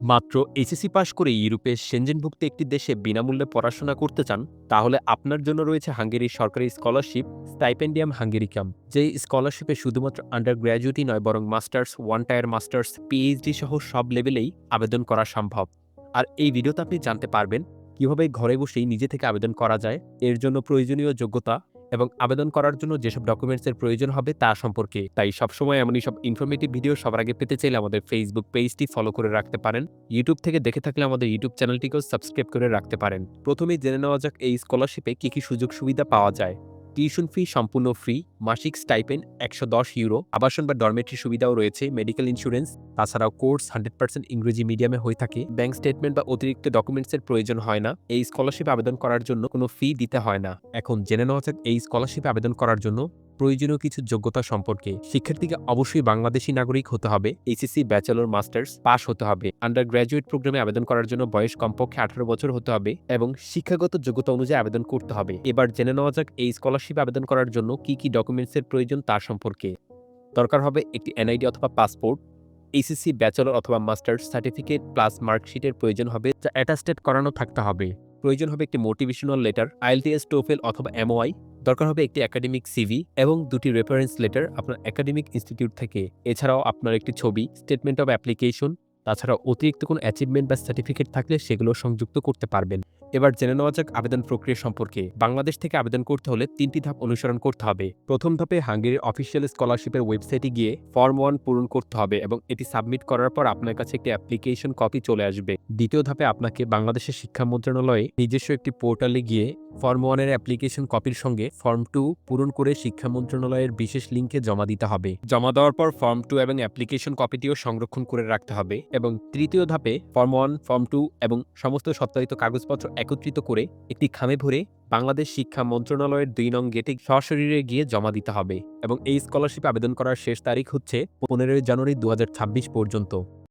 মাত্র এইচএসসি পাশ করে ইউরোপের সেনজেনভুক্ত একটি দেশে বিনামূল্যে পড়াশোনা করতে চান, তাহলে আপনার জন্য রয়েছে হাঙ্গেরির সরকারি স্কলারশিপ স্টাইপেন্ডিয়াম হাঙ্গেরিকাম। যেই স্কলারশিপে শুধুমাত্র আন্ডার গ্র্যাজুয়েটই নয়, বরং masters, one tyre masters, PhD সহ সব লেভেলেই আবেদন করা সম্ভব। আর এই ভিডিওতে আপনি জানতে পারবেন কিভাবে ঘরে বসেই নিজে থেকে আবেদন করা যায়, এর জন্য প্রয়োজনীয় যোগ্যতা এবং আবেদন করার জন্য যেসব ডকুমেন্টসের প্রয়োজন হবে তা সম্পর্কে। তাই সবসময় এমনই সব ইনফরমেটিভ ভিডিও সবার আগে পেতে চাইলে আমাদের ফেসবুক পেজটি ফলো করে রাখতে পারেন। ইউটিউব থেকে দেখে থাকলে আমাদের ইউটিউব চ্যানেলটিকেও সাবস্ক্রাইব করে রাখতে পারেন। প্রথমেই জেনে নেওয়া যাক এই স্কলারশিপে কি কি সুযোগ সুবিধা পাওয়া যায়। টিউশন ফি সম্পূর্ণ ফ্রি, মাসিক স্টাইপেন্ড ১১০ ইউরো, আবাসন বা ডরমেটরি সুবিধাও রয়েছে, মেডিকেল ইন্স্যুরেন্স, তাছাড়াও কোর্স 100% ইংরেজি মিডিয়ামে হয়ে থাকে, ব্যাংক স্টেটমেন্ট বা অতিরিক্ত ডকুমেন্টসের প্রয়োজন হয় না, এই স্কলারশিপ আবেদন করার জন্য কোনো ফি দিতে হয় না। এখন জেনে নেওয়া যাক এই স্কলারশিপে আবেদন করার জন্য প্রয়োজনীয় কিছু যোগ্যতা সম্পর্কে। শিক্ষার্থীকে অবশ্যই বাংলাদেশী নাগরিক হতে হবে, এইচএসসি, ব্যাচেলর, মাস্টার্স পাস হতে হবে, আন্ডার গ্র্যাজুয়েট প্রোগ্রামে আবেদন করার জন্য বয়স কমপক্ষে 18 বছর হতে হবে এবং শিক্ষাগত যোগ্যতা অনুযায়ী আবেদন করতে হবে। এবার জেনে নেওয়া যাক এই স্কলারশিপে আবেদন করার জন্য কি কি ডকুমেন্টসের প্রয়োজন তার সম্পর্কে। দরকার হবে একটি এনআইডি অথবা পাসপোর্ট, এইচএসসি, ব্যাচেলর অথবা মাস্টার্স সার্টিফিকেট প্লাস মার্কশিটের প্রয়োজন হবে, যা অ্যাটাস্টেড করানো থাকতে হবে। প্রয়োজন হবে একটি মোটিভেশনাল লেটার, আইএলটিএস, টোফেল অথবা এমওআই। দরকার হবে একটি একাডেমিক সিভি এবং দুটি রেফারেন্স লেটার আপনার একাডেমিক ইনস্টিটিউট থেকে। এছাড়াও আপনার একটি ছবি, স্টেটমেন্ট অফ অ্যাপ্লিকেশন, তাছাড়া অতিরিক্ত কোনো অ্যাচিভমেন্ট বা সার্টিফিকেট থাকলে সেগুলো সংযুক্ত করতে পারবেন। এবার জেনে নেওয়া যাক আবেদন প্রক্রিয়া সম্পর্কে। বাংলাদেশ থেকে আবেদন করতে হলে ৩টি ধাপ অনুসরণ করতে হবে। প্রথম ধাপে হাঙ্গেরির অফিসিয়াল স্কলারশিপের ওয়েবসাইটে গিয়ে ফর্ম 1 পূরণ করতে হবে এবং এটি সাবমিট করার পর আপনার কাছে একটি অ্যাপ্লিকেশন কপি চলে আসবে। দ্বিতীয় ধাপে আপনাকে বাংলাদেশের শিক্ষা মন্ত্রণালয়ে নিজস্ব একটি পোর্টালে গিয়ে ফর্ম 1 এর অ্যাপ্লিকেশন কপির সঙ্গে ফর্ম 2 পূরণ করে শিক্ষা মন্ত্রণালয়ের বিশেষ লিঙ্কে জমা দিতে হবে। জমা দেওয়ার পর ফর্ম 2 এবং অ্যাপ্লিকেশন কপিটিও সংরক্ষণ করে রাখতে হবে এবং তৃতীয় ধাপে ফর্ম 1, ফর্ম 2 এবং সমস্ত সত্যায়িত কাগজপত্র একত্রিত করে একটি খামে ভরে বাংলাদেশ শিক্ষা মন্ত্রণালয়ের ২ নং গেটে সশরীরে গিয়ে জমা দিতে হবে এবং এই স্কলারশিপ আবেদন করার শেষ তারিখ হচ্ছে 15 জানুয়ারি 2026 পর্যন্ত।